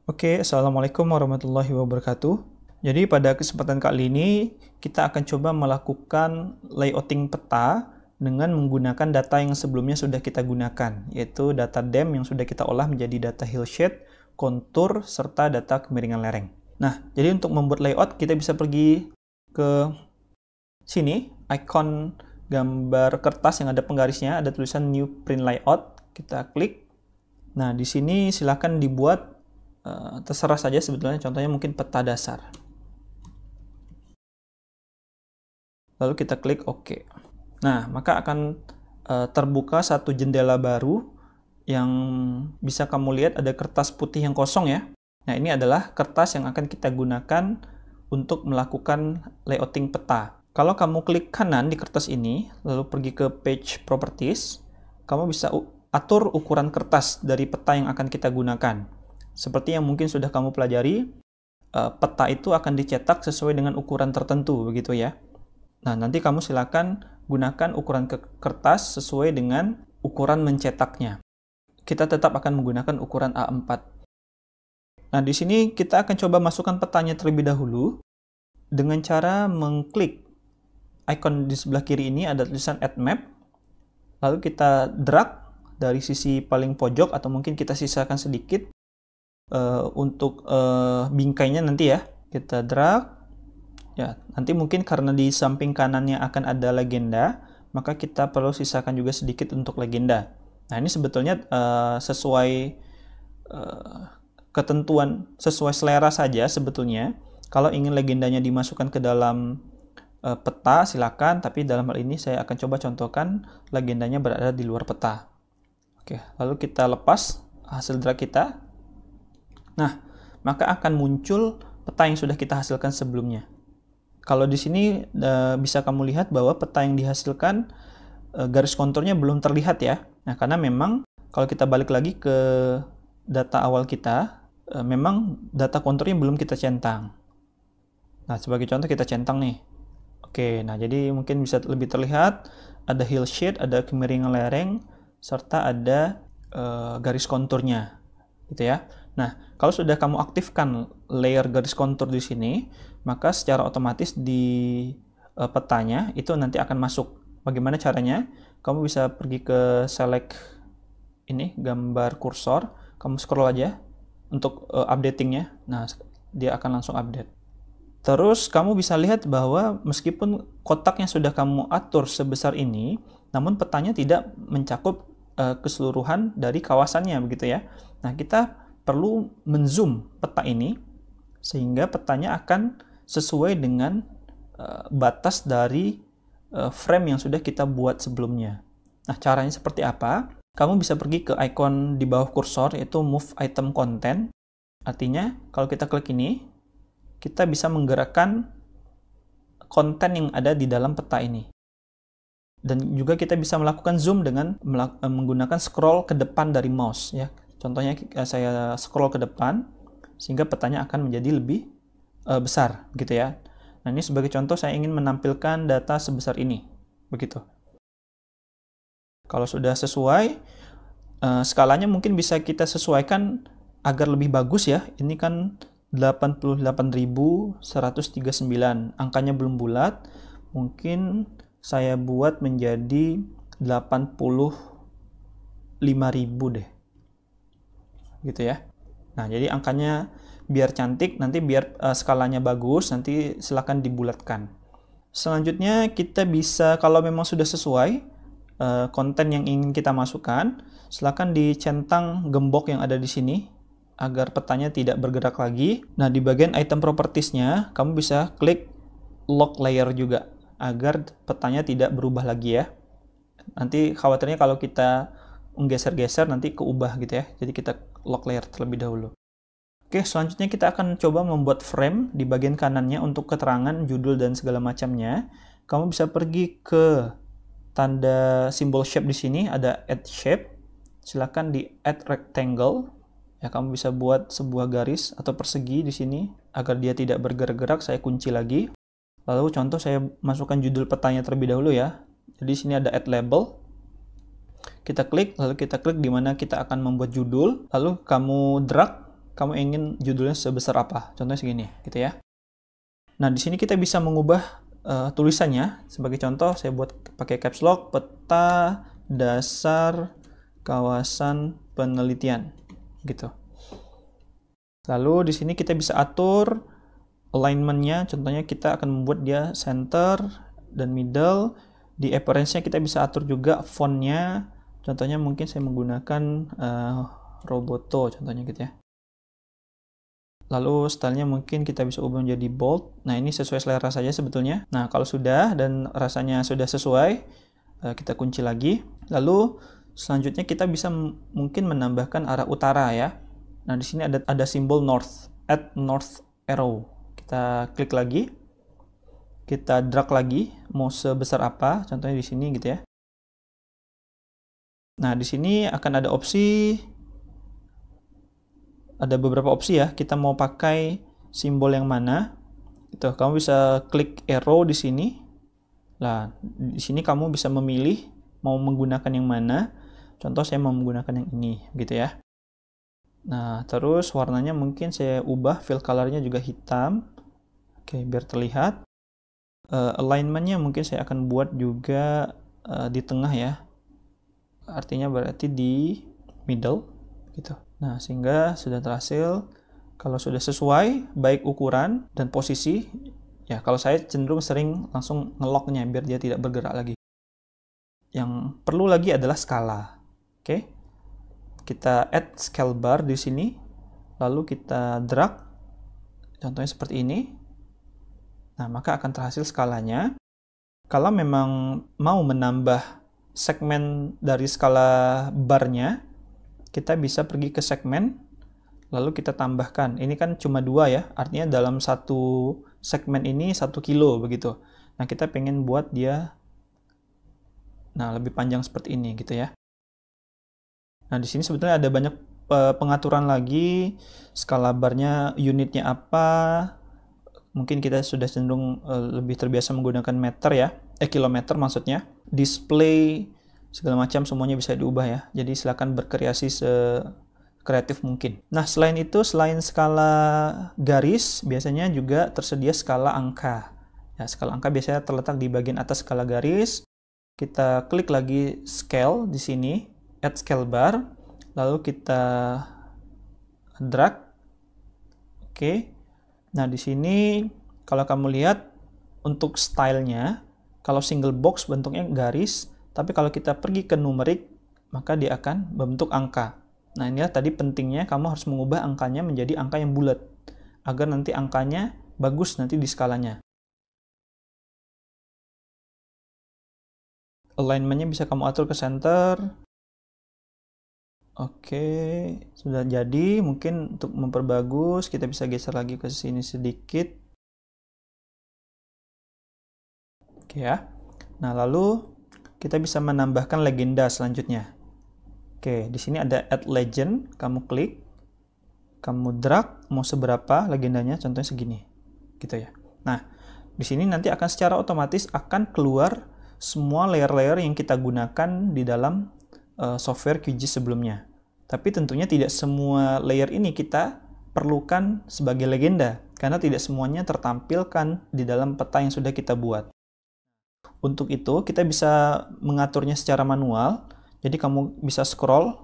Oke, Assalamualaikum warahmatullahi wabarakatuh. Jadi pada kesempatan kali ini kita akan coba melakukan layouting peta dengan menggunakan data yang sebelumnya sudah kita gunakan, yaitu data DEM yang sudah kita olah menjadi data hillshade, kontur, serta data kemiringan lereng. Nah, jadi untuk membuat layout kita bisa pergi ke sini, icon gambar kertas yang ada penggarisnya, ada tulisan New Print Layout, kita klik. Nah, di sini silakan dibuat terserah saja sebetulnya, contohnya mungkin peta dasar. Lalu kita klik OK. Nah, maka akan terbuka satu jendela baru yang bisa kamu lihat ada kertas putih yang kosong ya. Nah, ini adalah kertas yang akan kita gunakan untuk melakukan layouting peta. Kalau kamu klik kanan di kertas ini, lalu pergi ke page properties, kamu bisa atur ukuran kertas dari peta yang akan kita gunakan. Seperti yang mungkin sudah kamu pelajari, peta itu akan dicetak sesuai dengan ukuran tertentu, begitu ya. Nah, nanti kamu silakan gunakan ukuran kertas sesuai dengan ukuran mencetaknya. Kita tetap akan menggunakan ukuran A4. Nah, di sini kita akan coba masukkan petanya terlebih dahulu dengan cara mengklik icon di sebelah kiri ini ada tulisan Add Map. Lalu kita drag dari sisi paling pojok atau mungkin kita sisakan sedikit untuk bingkainya nanti ya. Kita drag. Ya, nanti mungkin karena di samping kanannya akan ada legenda, maka kita perlu sisakan juga sedikit untuk legenda. Nah, ini sebetulnya sesuai ketentuan, sesuai selera saja sebetulnya. Kalau ingin legendanya dimasukkan ke dalam peta, silakan. Tapi dalam hal ini saya akan coba contohkan legendanya berada di luar peta. Oke, lalu kita lepas hasil drag kita. Nah, maka akan muncul peta yang sudah kita hasilkan sebelumnya. Kalau di sini bisa kamu lihat bahwa peta yang dihasilkan garis konturnya belum terlihat ya. Nah, karena memang kalau kita balik lagi ke data awal kita, memang data konturnya belum kita centang. Nah, sebagai contoh kita centang nih. Oke, nah jadi mungkin bisa lebih terlihat ada hillshade, ada kemiringan lereng, serta ada garis konturnya, gitu ya. Nah, kalau sudah kamu aktifkan layer garis kontur di sini, maka secara otomatis di petanya itu nanti akan masuk. Bagaimana caranya? Kamu bisa pergi ke select ini, gambar kursor, kamu scroll aja untuk updatingnya. Nah, dia akan langsung update. Terus kamu bisa lihat bahwa meskipun kotaknya sudah kamu atur sebesar ini, namun petanya tidak mencakup keseluruhan dari kawasannya, begitu ya. Nah, kita perlu menzoom peta ini sehingga petanya akan sesuai dengan batas dari frame yang sudah kita buat sebelumnya. Nah, caranya seperti apa? Kamu bisa pergi ke icon di bawah kursor, yaitu Move Item Content. Artinya, kalau kita klik ini, kita bisa menggerakkan konten yang ada di dalam peta ini. Dan juga kita bisa melakukan zoom dengan menggunakan scroll ke depan dari mouse ya. Contohnya saya scroll ke depan sehingga petanya akan menjadi lebih besar gitu ya. Nah, ini sebagai contoh saya ingin menampilkan data sebesar ini. Begitu. Kalau sudah sesuai, skalanya mungkin bisa kita sesuaikan agar lebih bagus ya. Ini kan 88.139. Angkanya belum bulat. Mungkin saya buat menjadi 85.000 deh. Gitu ya. Nah, jadi angkanya biar cantik, nanti biar skalanya bagus, nanti silakan dibulatkan. Selanjutnya kita bisa, kalau memang sudah sesuai konten yang ingin kita masukkan, silakan dicentang gembok yang ada di sini agar petanya tidak bergerak lagi. Nah, di bagian item properties-nya, kamu bisa klik lock layer juga agar petanya tidak berubah lagi ya. Nanti khawatirnya kalau kita menggeser-geser nanti keubah gitu ya. Jadi kita lock layer terlebih dahulu. Oke, selanjutnya kita akan coba membuat frame di bagian kanannya untuk keterangan judul dan segala macamnya. Kamu bisa pergi ke tanda simbol shape di sini, ada add shape. Silakan di add rectangle. Ya, kamu bisa buat sebuah garis atau persegi di sini agar dia tidak bergerak-gerak. Saya kunci lagi. Lalu contoh saya masukkan judul petanya terlebih dahulu ya. Jadi di sini ada add label. Kita klik, lalu kita klik di mana kita akan membuat judul, lalu kamu drag kamu ingin judulnya sebesar apa. Contohnya segini, gitu ya. Nah, di sini kita bisa mengubah tulisannya. Sebagai contoh, saya buat pakai caps lock, peta dasar kawasan penelitian, gitu. Lalu di sini kita bisa atur alignment-nya. Contohnya kita akan membuat dia center dan middle. Di appearance-nya kita bisa atur juga font-nya. Contohnya mungkin saya menggunakan Roboto, contohnya gitu ya. Lalu stylenya mungkin kita bisa ubah menjadi bold. Nah, ini sesuai selera saja sebetulnya. Nah, kalau sudah dan rasanya sudah sesuai, kita kunci lagi. Lalu selanjutnya kita bisa mungkin menambahkan arah utara ya. Nah, di sini ada simbol north, add north arrow. Kita klik lagi. Kita drag lagi, mau sebesar apa, contohnya di sini gitu ya. Nah, di sini akan ada beberapa opsi ya. Kita mau pakai simbol yang mana? Itu kamu bisa klik arrow di sini. Nah, di sini kamu bisa memilih mau menggunakan yang mana. Contoh saya mau menggunakan yang ini, gitu ya. Nah, terus warnanya mungkin saya ubah, fill color-nya juga hitam. Oke, biar terlihat. Alignment-nya mungkin saya akan buat juga di tengah ya. Artinya berarti di middle, gitu. Nah, sehingga sudah terhasil. Kalau sudah sesuai, baik ukuran dan posisi, ya kalau saya cenderung sering langsung ngelocknya biar dia tidak bergerak lagi. Yang perlu lagi adalah skala. Oke. Kita add scale bar di sini, lalu kita drag, contohnya seperti ini. Nah, maka akan terhasil skalanya. Kalau memang mau menambah segmen dari skala barnya, kita bisa pergi ke segmen, lalu kita tambahkan. Ini kan cuma 2 ya, artinya dalam satu segmen ini 1 kilo begitu. Nah, kita pengen buat dia lebih panjang seperti ini gitu ya. Nah, di sini sebetulnya ada banyak pengaturan lagi, skala barnya unitnya apa. Mungkin kita sudah cenderung lebih terbiasa menggunakan meter ya, kilometer maksudnya. Display segala macam semuanya bisa diubah ya. Jadi silakan berkreasi sekreatif mungkin. Nah, selain itu, selain skala garis, biasanya juga tersedia skala angka. Ya, skala angka biasanya terletak di bagian atas skala garis. Kita klik lagi scale di sini, add scale bar, lalu kita drag. Oke. Nah, di sini kalau kamu lihat untuk stylenya, kalau single box bentuknya garis, tapi kalau kita pergi ke numerik, maka dia akan membentuk angka. Nah, inilah tadi pentingnya kamu harus mengubah angkanya menjadi angka yang bulat, agar nanti angkanya bagus nanti di skalanya. Alignment-nya bisa kamu atur ke center. Oke, sudah jadi. Mungkin untuk memperbagus, kita bisa geser lagi ke sini sedikit. Oke ya. Nah, lalu kita bisa menambahkan legenda selanjutnya. Oke, di sini ada add legend. Kamu klik, kamu drag, mau seberapa legendanya, contohnya segini. Gitu ya. Nah, di sini nanti akan secara otomatis akan keluar semua layer-layer yang kita gunakan di dalam software QGIS sebelumnya. Tapi tentunya tidak semua layer ini kita perlukan sebagai legenda, karena tidak semuanya tertampilkan di dalam peta yang sudah kita buat. Untuk itu, kita bisa mengaturnya secara manual. Jadi kamu bisa scroll.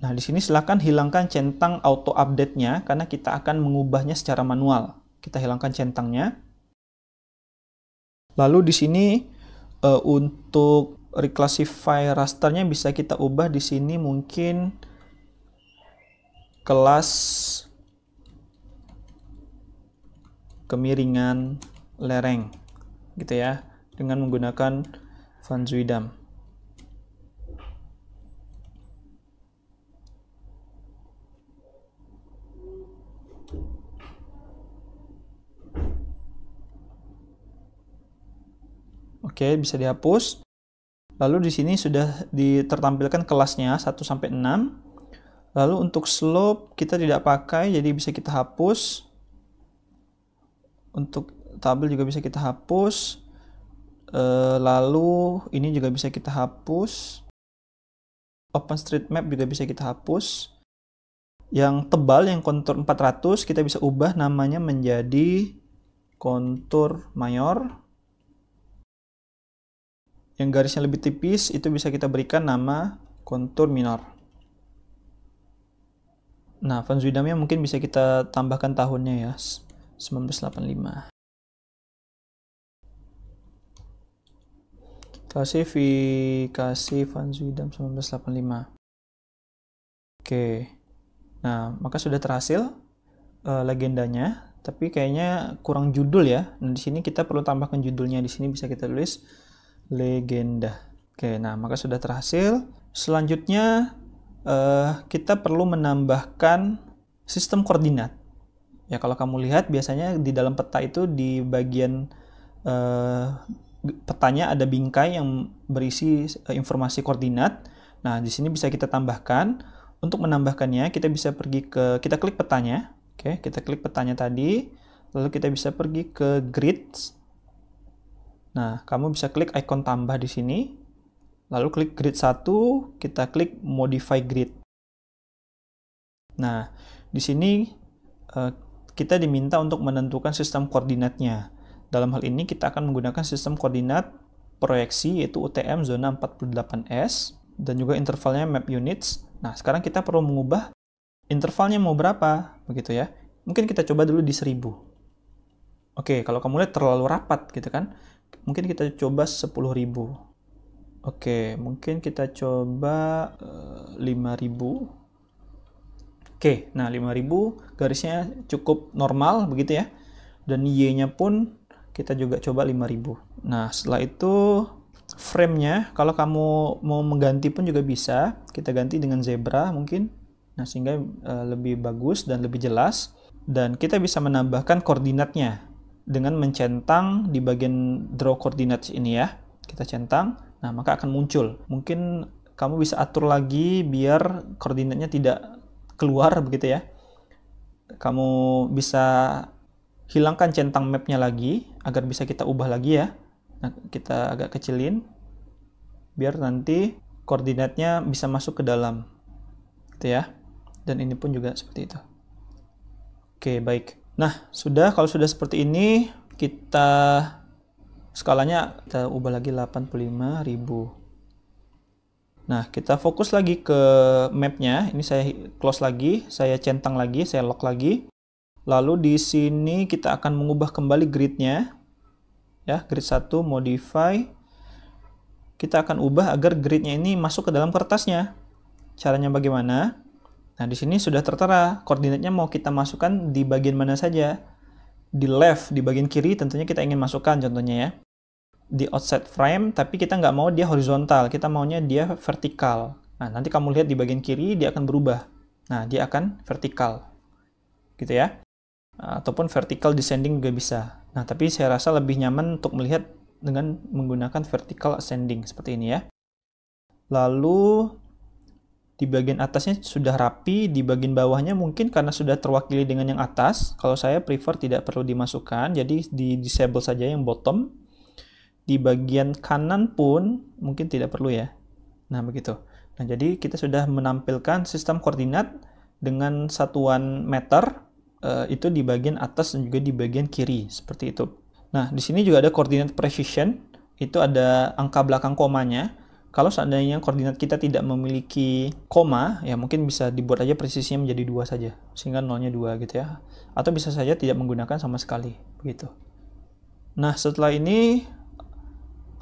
Nah, di sini silakan hilangkan centang auto update-nya, karena kita akan mengubahnya secara manual. Kita hilangkan centangnya. Lalu di sini untuk reclassify rasternya bisa kita ubah di sini mungkin kelas kemiringan lereng gitu ya, dengan menggunakan Van Zuidam. Oke, bisa dihapus. Lalu di sini sudah tertampilkan kelasnya 1 sampai 6. Lalu untuk slope kita tidak pakai, jadi bisa kita hapus. Untuk tabel juga bisa kita hapus. Lalu ini juga bisa kita hapus. OpenStreetMap juga bisa kita hapus. Yang tebal, yang kontur 400, kita bisa ubah namanya menjadi kontur mayor. Yang garisnya lebih tipis, itu bisa kita berikan nama kontur minor. Nah, Van Zuidamnya mungkin bisa kita tambahkan tahunnya ya, 1985. Klasifikasi Van Zuidam 1985. Oke. Nah, maka sudah terhasil legendanya, tapi kayaknya kurang judul ya. Nah, di sini kita perlu tambahkan judulnya. Di sini bisa kita tulis legenda. Oke, nah maka sudah terhasil. Selanjutnya kita perlu menambahkan sistem koordinat. Ya, kalau kamu lihat biasanya di dalam peta itu di bagian petanya ada bingkai yang berisi informasi koordinat. Nah, di sini bisa kita tambahkan. Untuk menambahkannya, kita bisa kita klik petanya. Oke, kita klik petanya tadi, lalu kita bisa pergi ke grid. Nah, kamu bisa klik ikon tambah di sini, lalu klik grid 1, kita klik modify grid. Nah, di sini kita diminta untuk menentukan sistem koordinatnya. Dalam hal ini kita akan menggunakan sistem koordinat proyeksi, yaitu UTM zona 48S, dan juga intervalnya map units. Nah, sekarang kita perlu mengubah intervalnya mau berapa, begitu ya. Mungkin kita coba dulu di 1000. Oke, kalau kamu lihat terlalu rapat gitu kan, mungkin kita coba 10.000. Oke, mungkin kita coba 5.000. Oke, nah 5.000 garisnya cukup normal begitu ya. Dan Y-nya pun kita juga coba 5.000. Nah, setelah itu frame-nya, kalau kamu mau mengganti pun juga bisa. Kita ganti dengan zebra mungkin. Nah, sehingga lebih bagus dan lebih jelas. Dan kita bisa menambahkan koordinatnya dengan mencentang di bagian draw coordinates ini ya. Kita centang, nah maka akan muncul. Mungkin kamu bisa atur lagi biar koordinatnya tidak keluar begitu ya. Kamu bisa hilangkan centang mapnya lagi agar bisa kita ubah lagi ya. Nah, kita agak kecilin biar nanti koordinatnya bisa masuk ke dalam gitu ya. Dan ini pun juga seperti itu. Oke, baik. Nah, kalau sudah seperti ini, skalanya kita ubah lagi 85.000. Nah, kita fokus lagi ke mapnya. Ini saya close lagi, saya centang lagi, saya lock lagi. Lalu di sini kita akan mengubah kembali gridnya. Ya, grid 1 modify. Kita akan ubah agar gridnya ini masuk ke dalam kertasnya. Caranya bagaimana? Nah, di sini sudah tertera koordinatnya mau kita masukkan di bagian mana saja. Di left, di bagian kiri tentunya kita ingin masukkan contohnya ya. Di outside frame, tapi kita nggak mau dia horizontal, kita maunya dia vertikal. Nah, nanti kamu lihat di bagian kiri dia akan berubah. Nah, dia akan vertikal. Gitu ya. Ataupun vertical descending juga bisa. Nah, tapi saya rasa lebih nyaman untuk melihat dengan menggunakan vertical ascending seperti ini ya. Lalu di bagian atasnya sudah rapi, di bagian bawahnya mungkin karena sudah terwakili dengan yang atas. Kalau saya prefer tidak perlu dimasukkan, jadi di disable saja yang bottom. Di bagian kanan pun mungkin tidak perlu ya. Nah, begitu. Nah, jadi kita sudah menampilkan sistem koordinat dengan satuan meter, itu di bagian atas dan juga di bagian kiri, seperti itu. Nah, di sini juga ada koordinat precision, itu ada angka belakang komanya. Kalau seandainya koordinat kita tidak memiliki koma, ya mungkin bisa dibuat aja presisinya menjadi 2 saja, sehingga nolnya 2 gitu ya. Atau bisa saja tidak menggunakan sama sekali, begitu. Nah, setelah ini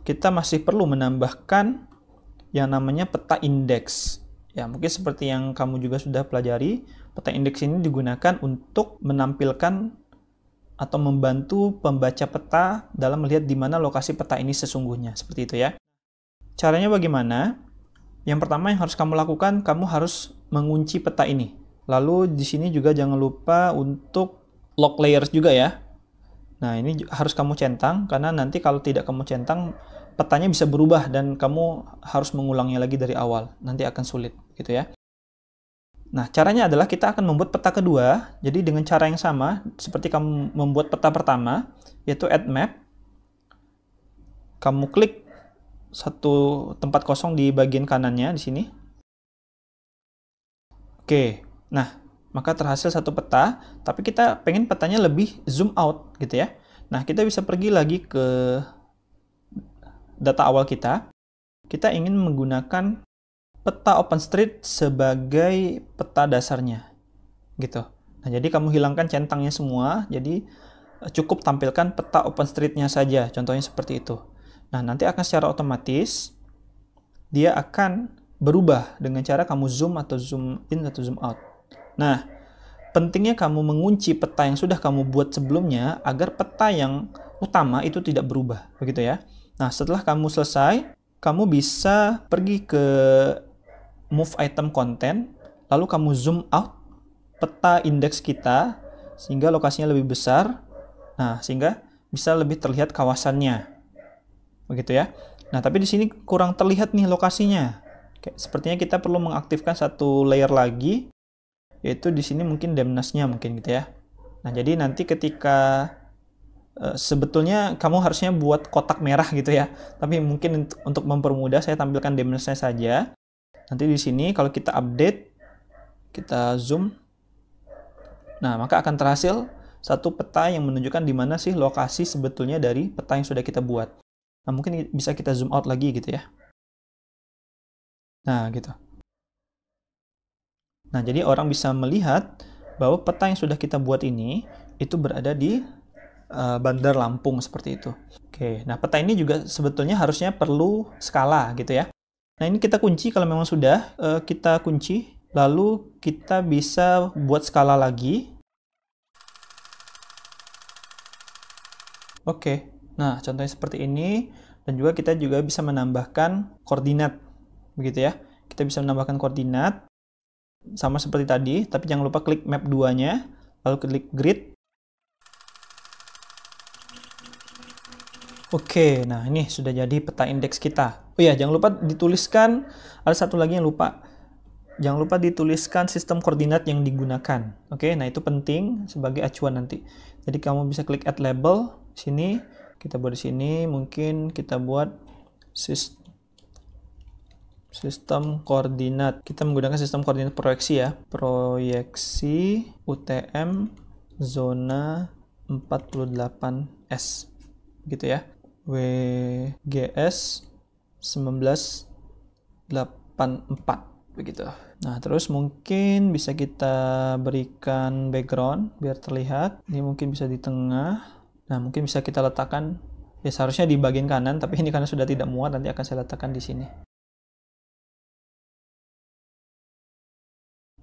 kita masih perlu menambahkan yang namanya peta indeks. Ya, mungkin seperti yang kamu juga sudah pelajari, peta indeks ini digunakan untuk menampilkan atau membantu pembaca peta dalam melihat di mana lokasi peta ini sesungguhnya, seperti itu ya. Caranya bagaimana? Yang pertama yang harus kamu lakukan, kamu harus mengunci peta ini. Lalu di sini juga jangan lupa untuk lock layers juga ya. Nah, ini harus kamu centang, karena nanti kalau tidak kamu centang, petanya bisa berubah dan kamu harus mengulangnya lagi dari awal. Nanti akan sulit, gitu ya. Nah, caranya adalah kita akan membuat peta kedua. Jadi dengan cara yang sama, seperti kamu membuat peta pertama, yaitu add map. Kamu klik satu tempat kosong di bagian kanannya, di sini. Oke, nah Maka terhasil satu peta, tapi kita pengen petanya lebih zoom out gitu ya. Nah, kita bisa pergi lagi ke data awal kita. Kita ingin menggunakan peta OpenStreet sebagai peta dasarnya gitu. Nah, jadi kamu hilangkan centangnya semua, jadi cukup tampilkan peta OpenStreet-nya saja, contohnya seperti itu. Nah, nanti akan secara otomatis dia akan berubah dengan cara kamu zoom atau zoom in atau zoom out. Nah, pentingnya kamu mengunci peta yang sudah kamu buat sebelumnya agar peta yang utama itu tidak berubah, begitu ya. Nah, setelah kamu selesai, kamu bisa pergi ke move item content, lalu kamu zoom out peta indeks kita sehingga lokasinya lebih besar. Nah, sehingga bisa lebih terlihat kawasannya. Begitu ya. Nah, tapi di sini kurang terlihat nih lokasinya. Oke, sepertinya kita perlu mengaktifkan satu layer lagi, yaitu di sini mungkin dampness-nya mungkin gitu ya. Nah, jadi nanti ketika sebetulnya kamu harusnya buat kotak merah gitu ya. Tapi mungkin untuk mempermudah saya tampilkan dampness-nya saja. Nanti di sini kalau kita update, kita zoom. Nah, maka akan terhasil satu peta yang menunjukkan di mana sih lokasi sebetulnya dari peta yang sudah kita buat. Nah, mungkin bisa kita zoom out lagi gitu ya. Nah, gitu. Nah, jadi orang bisa melihat bahwa peta yang sudah kita buat ini itu berada di Bandar Lampung seperti itu. Oke, nah peta ini juga sebetulnya harusnya perlu skala gitu ya. Nah, ini kita kunci kalau memang sudah kita kunci, lalu kita bisa buat skala lagi. Oke, nah contohnya seperti ini, dan juga kita juga bisa menambahkan koordinat, begitu ya. Kita bisa menambahkan koordinat, sama seperti tadi, tapi jangan lupa klik map 2-nya, lalu klik grid. Oke, nah ini sudah jadi peta indeks kita. Oh ya, jangan lupa dituliskan, ada satu lagi yang lupa. Jangan lupa dituliskan sistem koordinat yang digunakan. Oke, nah itu penting sebagai acuan nanti. Jadi kamu bisa klik add label, sini, kita buat di sini, mungkin kita buat sistem koordinat. Kita menggunakan sistem koordinat proyeksi ya. Proyeksi UTM zona 48S. Gitu ya. WGS 1984 begitu. Nah, terus mungkin bisa kita berikan background biar terlihat. Ini mungkin bisa di tengah. Nah, mungkin bisa kita letakkan ya seharusnya di bagian kanan, tapi ini karena sudah tidak muat nanti akan saya letakkan di sini.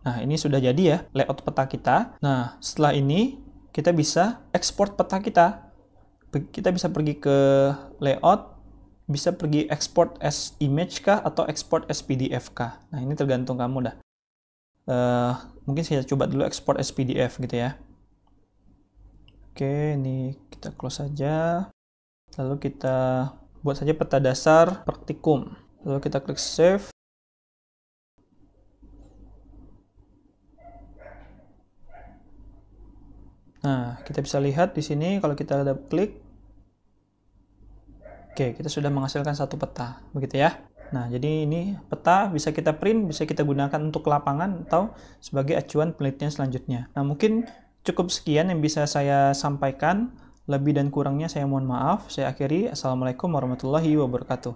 Nah, ini sudah jadi ya layout peta kita. Nah, setelah ini kita bisa ekspor peta kita. Kita bisa pergi ke layout, bisa pergi export as image kah atau export as PDF kah. Nah, ini tergantung kamu dah. Mungkin saya coba dulu export as PDF gitu ya. Oke, ini kita close saja. Lalu kita buat saja peta dasar praktikum. Lalu kita klik save. Nah, kita bisa lihat di sini kalau kita ada klik, oke, kita sudah menghasilkan satu peta, begitu ya. Nah, jadi ini peta bisa kita print, bisa kita gunakan untuk lapangan atau sebagai acuan penelitian selanjutnya. Nah, mungkin cukup sekian yang bisa saya sampaikan. Lebih dan kurangnya saya mohon maaf. Saya akhiri. Assalamualaikum warahmatullahi wabarakatuh.